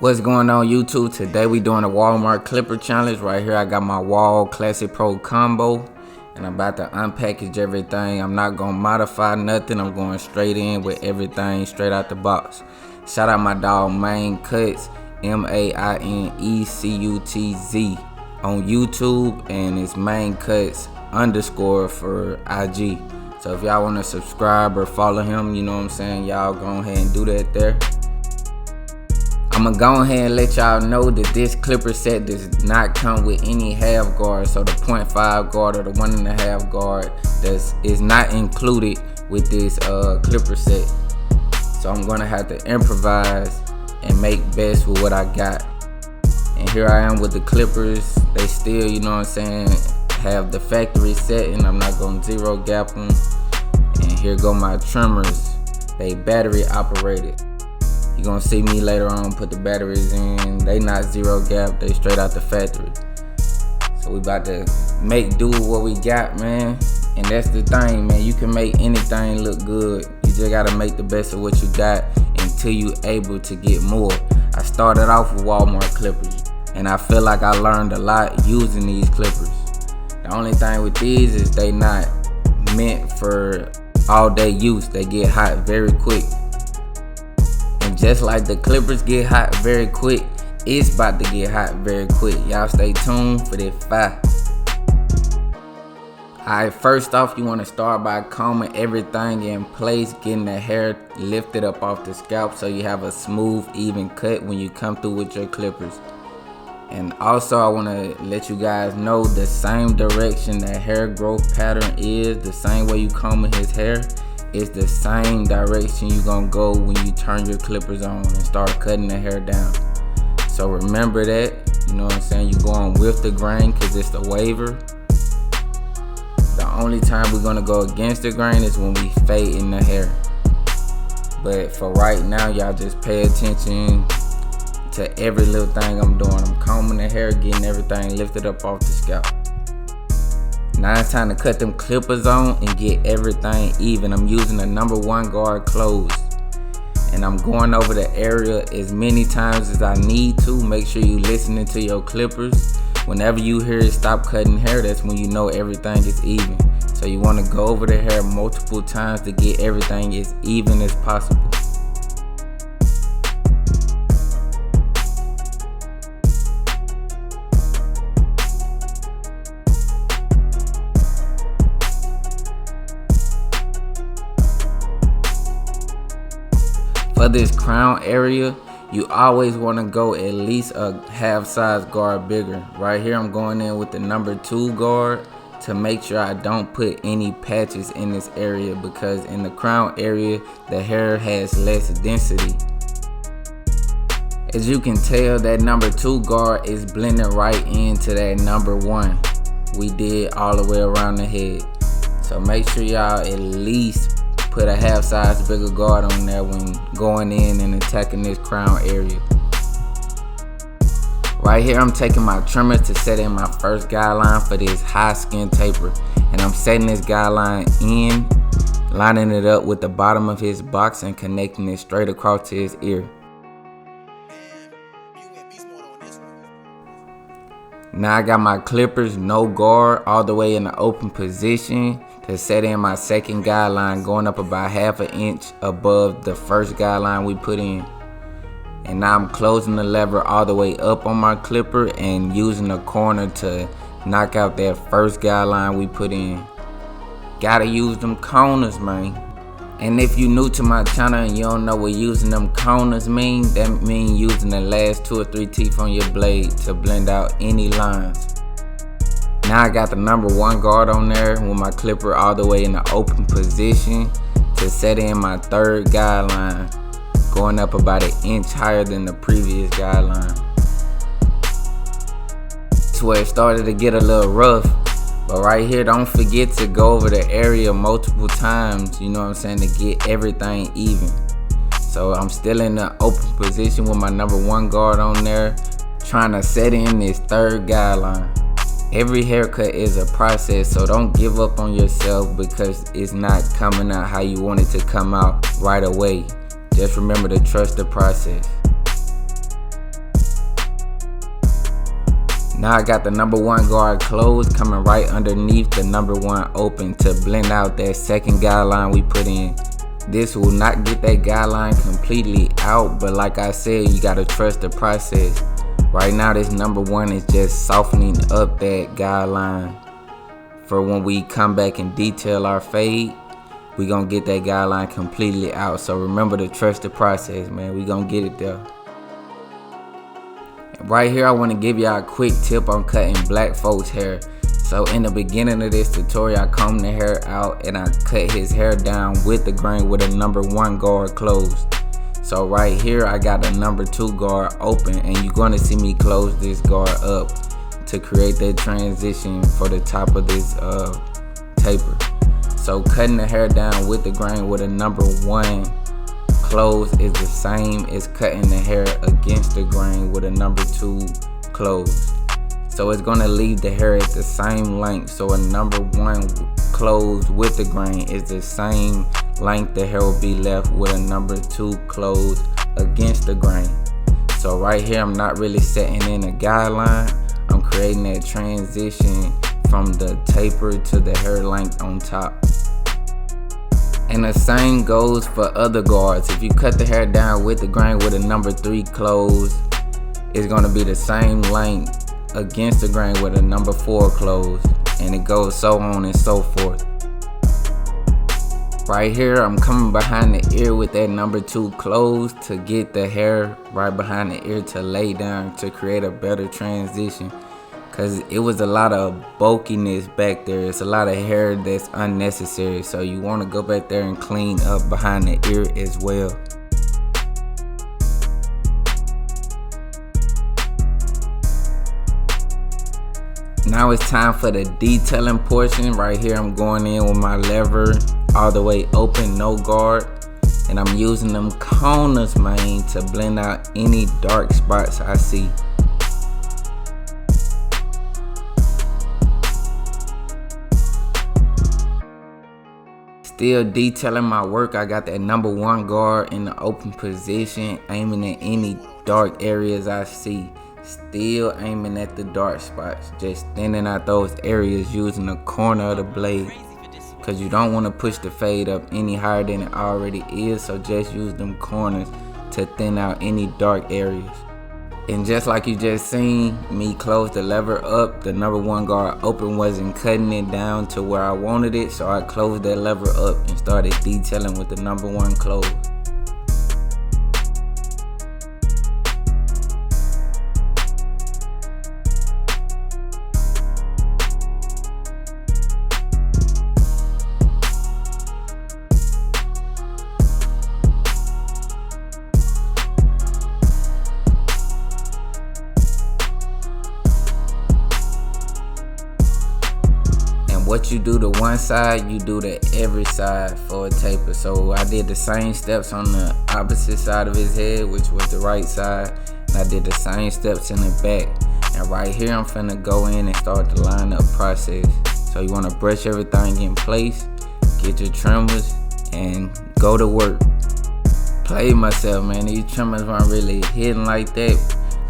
What's going on YouTube? Today we doing a Walmart clipper challenge. Right here I got my Wahl Classic Pro combo and I'm about to unpackage everything. I'm not gonna modify nothing. I'm going straight in with everything straight out the box. Shout out my dog MikeWillBlendIt, MainEcutz on YouTube, and it's MainEcutz_ for IG. So if y'all want to subscribe or follow him, you know what I'm saying, y'all go ahead and do that there. I'm gonna go ahead and let y'all know that this clipper set does not come with any half guard. So the 0.5 guard or the 1.5 guard is not included with this clipper set. So I'm gonna have to improvise and make best with what I got. And here I am with the clippers. They still, you know what I'm saying, have the factory setting. I'm not gonna zero gap them. And here go my trimmers. They battery operated. You're gonna see me later on put the batteries in. They not zero gap, they straight out the factory. So we about to make do with what we got, man. And that's the thing, man. You can make anything look good. You just gotta make the best of what you got until you able to get more. I started off with Walmart clippers, and I feel like I learned a lot using these clippers. The only thing with these is they not meant for all day use. They get hot very quick. And just like the clippers get hot very quick, it's about to get hot very quick. Y'all stay tuned for this fire. Alright, first off, you want to start by combing everything in place, getting the hair lifted up off the scalp so you have a smooth, even cut when you come through with your clippers. And also, I want to let you guys know the same direction that hair growth pattern is, the same way you combing his hair, is the same direction you gonna go when you turn your clippers on and start cutting the hair down. So remember that, you know what I'm saying, you going with the grain because it's the waver. The only time we're gonna go against the grain is when we fade in the hair. But for right now, y'all just pay attention to every little thing I'm doing. I'm combing the hair, getting everything lifted up off the scalp. Now it's time to cut them clippers on and get everything even. I'm using the number 1 guard closed. And I'm going over the area as many times as I need to. Make sure you listening to your clippers. Whenever you hear it stop cutting hair, that's when you know everything is even. So you want to go over the hair multiple times to get everything as even as possible. For this crown area, you always want to go at least a half size guard bigger. Right here I'm going in with the number 2 guard to make sure I don't put any patches in this area, because in the crown area the hair has less density. As you can tell, that number 2 guard is blending right into that number 1 we did all the way around the head. So make sure y'all at least put a half size bigger guard on there when going in and attacking this crown area. Right here I'm taking my trimmer to set in my first guideline for this high skin taper. And I'm setting this guideline in, lining it up with the bottom of his box and connecting it straight across to his ear. Now I got my clippers no guard all the way in the open position to set in my second guideline, going up about ½ an inch above the first guideline we put in. And now I'm closing the lever all the way up on my clipper and using the corner to knock out that first guideline we put in. Gotta use them corners, man. And if you new to my channel and you don't know what using them corners mean, that mean using the last 2 or 3 teeth on your blade to blend out any lines. Now I got the number 1 guard on there with my clipper all the way in the open position to set in my third guideline, going up about 1 inch higher than the previous guideline. That's where it started to get a little rough. But right here, don't forget to go over the area multiple times, you know what I'm saying, to get everything even. So I'm still in the open position with my number 1 guard on there, trying to set in this third guideline. Every haircut is a process, so don't give up on yourself because it's not coming out how you want it to come out right away. Just remember to trust the process. Now I got the number 1 guard closed coming right underneath the number 1 open to blend out that second guideline we put in. This will not get that guideline completely out, but like I said, you gotta trust the process. Right now this number 1 is just softening up that guideline for when we come back and detail our fade. We gonna get that guideline completely out. So remember to trust the process, man. We gonna get it there. Right here, I want to give y'all a quick tip on cutting black folks hair. So in the beginning of this tutorial, I combed the hair out and I cut his hair down with the grain with a number 1 guard closed. So right here, I got a number 2 guard open, and you're going to see me close this guard up to create that transition for the top of this taper. So cutting the hair down with the grain with a number 1 closed is the same as cutting the hair against the grain with a number 2 closed. So it's gonna leave the hair at the same length. So a number 1 closed with the grain is the same length the hair will be left with a number 2 closed against the grain. So right here, I'm not really setting in a guideline. I'm creating that transition from the taper to the hair length on top. And the same goes for other guards. If you cut the hair down with the grain with a number 3 closed, it's gonna be the same length against the grain with a number 4 closed, and it goes so on and so forth. Right here, I'm coming behind the ear with that number 2 closed to get the hair right behind the ear to lay down to create a better transition. Cause it was a lot of bulkiness back there. It's a lot of hair that's unnecessary. So you wanna go back there and clean up behind the ear as well. Now it's time for the detailing portion. Right here, I'm going in with my lever all the way open, no guard. And I'm using them corners, man, to blend out any dark spots I see. Still detailing my work. I got that number 1 guard in the open position, aiming at any dark areas I see. Still aiming at the dark spots, just thinning out those areas using the corner of the blade. Cause you don't want to push the fade up any higher than it already is, so just use them corners to thin out any dark areas. And just like you just seen me close the lever up, the number 1 guard open wasn't cutting it down to where I wanted it, so I closed that lever up and started detailing with the number 1 closed. What you do to one side, you do to every side for a taper. So I did the same steps on the opposite side of his head, which was the right side, and I did the same steps in the back. And right here, I'm finna go in and start the line up process. So you wanna brush everything in place, get your trimmers, and go to work. Played myself, man. These trimmers weren't really hitting like that.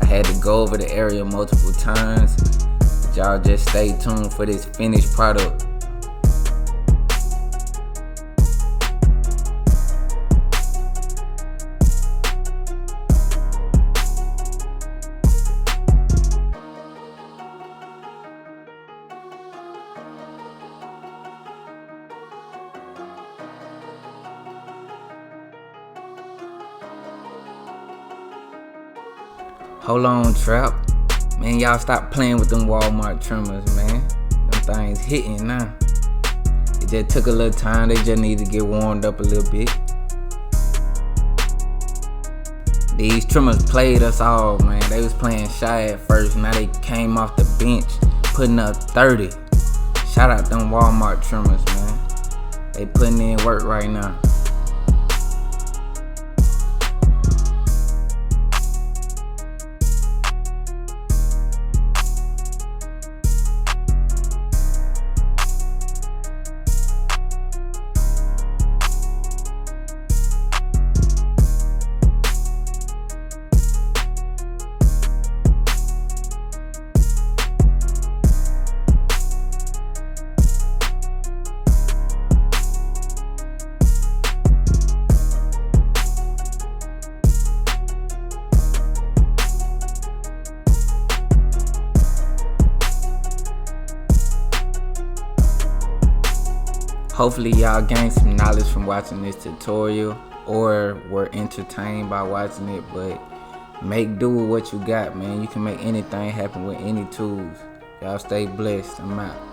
I had to go over the area multiple times. Y'all just stay tuned for this finished product. Hold on, Trap. Man, y'all stop playing with them Walmart trimmers, man. Them things hitting now. It just took a little time. They just need to get warmed up a little bit. These trimmers played us all, man. They was playing shy at first. Now they came off the bench, putting up 30. Shout out them Walmart trimmers, man. They putting in work right now. hopefully y'all gained some knowledge from watching this tutorial or were entertained by watching it. But make do with what you got, man. You can make anything happen with any tools. Y'all stay blessed. I'm out.